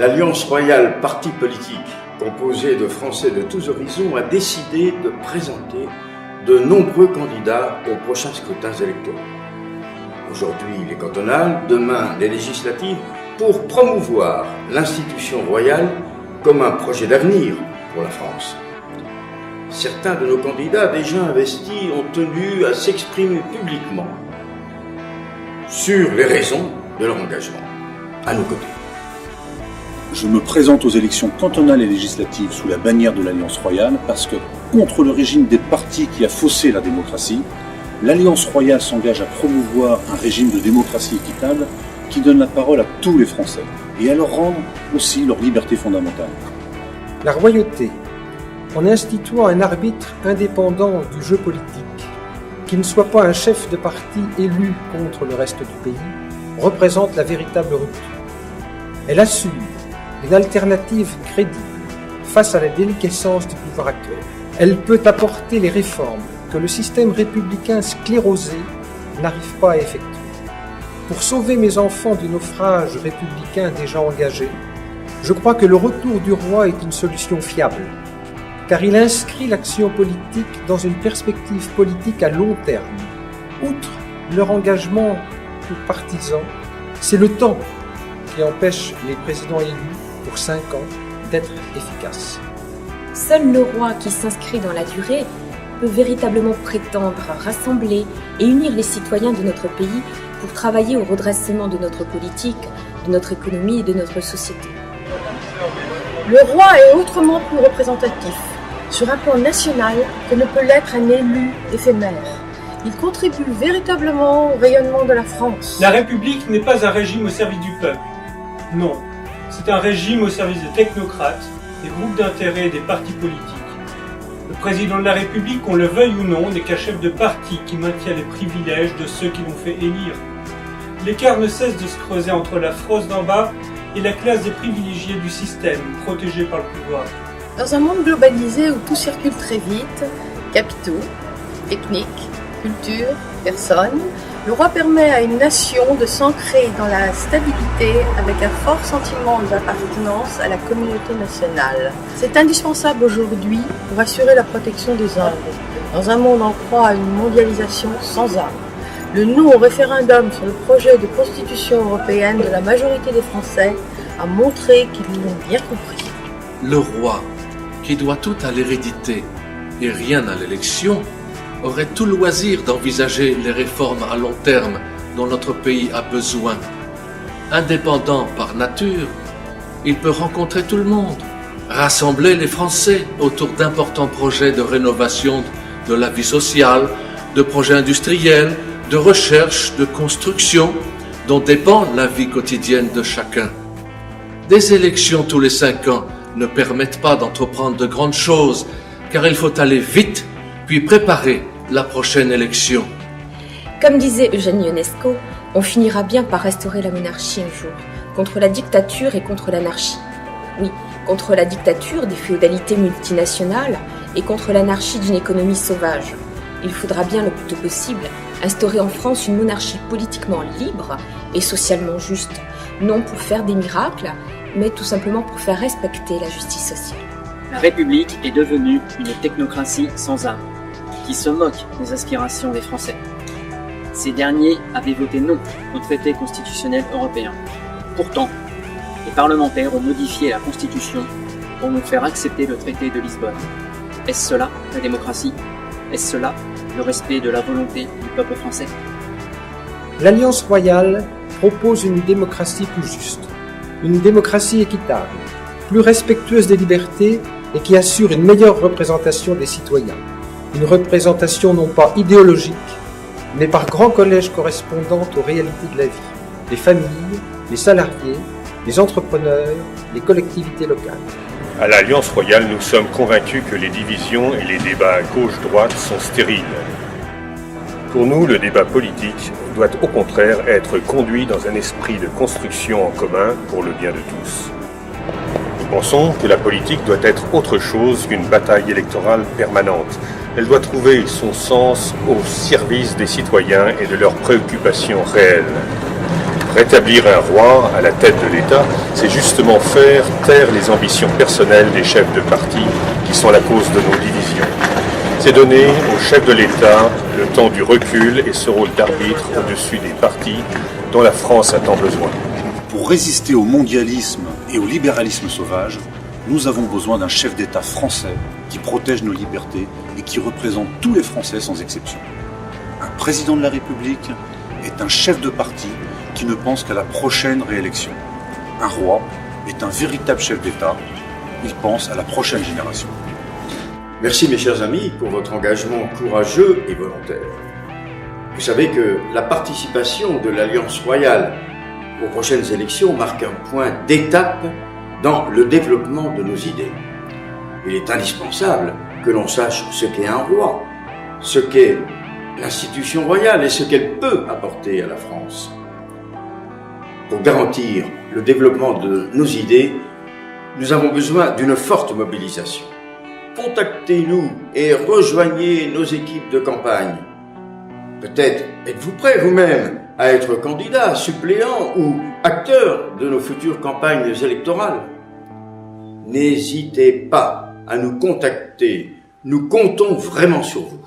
L'Alliance royale parti politique, composée de Français de tous horizons, a décidé de présenter de nombreux candidats aux prochains scrutins électoraux. Aujourd'hui les cantonales, demain les législatives, pour promouvoir l'institution royale comme un projet d'avenir pour la France. Certains de nos candidats déjà investis ont tenu à s'exprimer publiquement sur les raisons de leur engagement à nos côtés. Je me présente aux élections cantonales et législatives sous la bannière de l'Alliance royale parce que, contre le régime des partis qui a faussé la démocratie, l'Alliance royale s'engage à promouvoir un régime de démocratie équitable qui donne la parole à tous les Français et à leur rendre aussi leur liberté fondamentale. La royauté, en instituant un arbitre indépendant du jeu politique, qui ne soit pas un chef de parti élu contre le reste du pays, représente la véritable rupture. Elle assure une alternative crédible face à la déliquescence du pouvoir actuel. Elle peut apporter les réformes que le système républicain sclérosé n'arrive pas à effectuer. Pour sauver mes enfants du naufrage républicain déjà engagé, je crois que le retour du roi est une solution fiable, car il inscrit l'action politique dans une perspective politique à long terme. Outre leur engagement partisan, c'est le temps qui empêche les présidents élus pour 5 ans d'être efficaces. Seul le roi qui s'inscrit dans la durée peut véritablement prétendre rassembler et unir les citoyens de notre pays pour travailler au redressement de notre politique, de notre économie et de notre société. Le roi est autrement plus représentatif, sur un plan national, que ne peut l'être un élu éphémère. Il contribue véritablement au rayonnement de la France. La République n'est pas un régime au service du peuple. Non, c'est un régime au service des technocrates, des groupes d'intérêt et des partis politiques. Le président de la République, qu'on le veuille ou non, n'est qu'un chef de parti qui maintient les privilèges de ceux qui l'ont fait élire. L'écart ne cesse de se creuser entre la frosse d'en bas et la classe des privilégiés du système, protégés par le pouvoir. Dans un monde globalisé où tout circule très vite, capitaux, techniques, culture, personnes, le roi permet à une nation de s'ancrer dans la stabilité avec un fort sentiment d'appartenance à la communauté nationale. C'est indispensable aujourd'hui pour assurer la protection des hommes, dans un monde en proie à une mondialisation sans âme. Le non au référendum sur le projet de constitution européenne de la majorité des Français a montré qu'ils l'ont bien compris. Le roi, qui doit tout à l'hérédité et rien à l'élection, aurait tout loisir d'envisager les réformes à long terme dont notre pays a besoin. Indépendant par nature, il peut rencontrer tout le monde, rassembler les Français autour d'importants projets de rénovation de la vie sociale, de projets industriels, de recherche, de construction, dont dépend la vie quotidienne de chacun. Des élections tous les 5 ans ne permettent pas d'entreprendre de grandes choses, car il faut aller vite, puis préparer la prochaine élection. Comme disait Eugène Ionesco, on finira bien par restaurer la monarchie un jour, contre la dictature et contre l'anarchie. Oui, contre la dictature des féodalités multinationales et contre l'anarchie d'une économie sauvage. Il faudra bien le plus tôt possible instaurer en France une monarchie politiquement libre et socialement juste, non pour faire des miracles, mais tout simplement pour faire respecter la justice sociale. La République est devenue une technocratie sans âme, qui se moque des aspirations des Français. Ces derniers avaient voté non au traité constitutionnel européen. Pourtant, les parlementaires ont modifié la Constitution pour nous faire accepter le traité de Lisbonne. Est-ce cela la démocratie ? Est-ce cela le respect de la volonté du peuple français ? L'Alliance royale propose une démocratie plus juste, une démocratie équitable, plus respectueuse des libertés et qui assure une meilleure représentation des citoyens. Une représentation non pas idéologique, mais par grand collège correspondante aux réalités de la vie. Les familles, les salariés, les entrepreneurs, les collectivités locales. À l'Alliance royale, nous sommes convaincus que les divisions et les débats gauche-droite sont stériles. Pour nous, le débat politique doit au contraire être conduit dans un esprit de construction en commun pour le bien de tous. Nous pensons que la politique doit être autre chose qu'une bataille électorale permanente. Elle doit trouver son sens au service des citoyens et de leurs préoccupations réelles. Rétablir un roi à la tête de l'État, c'est justement faire taire les ambitions personnelles des chefs de parti qui sont la cause de nos divisions. C'est donner au chef de l'État le temps du recul et ce rôle d'arbitre au-dessus des partis dont la France a tant besoin. Pour résister au mondialisme et au libéralisme sauvage, nous avons besoin d'un chef d'État français qui protège nos libertés et qui représente tous les Français sans exception. Un président de la République est un chef de parti qui ne pense qu'à la prochaine réélection. Un roi est un véritable chef d'État, il pense à la prochaine génération. Merci mes chers amis pour votre engagement courageux et volontaire. Vous savez que la participation de l'Alliance royale aux prochaines élections marque un point d'étape dans le développement de nos idées. Il est indispensable que l'on sache ce qu'est un roi, ce qu'est l'institution royale et ce qu'elle peut apporter à la France. Pour garantir le développement de nos idées, nous avons besoin d'une forte mobilisation. Contactez-nous et rejoignez nos équipes de campagne. Peut-être êtes-vous prêt vous-même à être candidat, suppléant ou acteur de nos futures campagnes électorales. N'hésitez pas à nous contacter, nous comptons vraiment sur vous.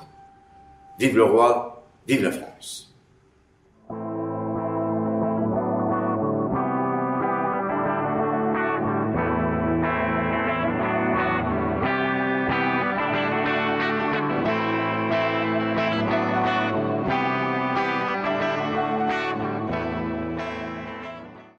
Vive le roi, vive la France.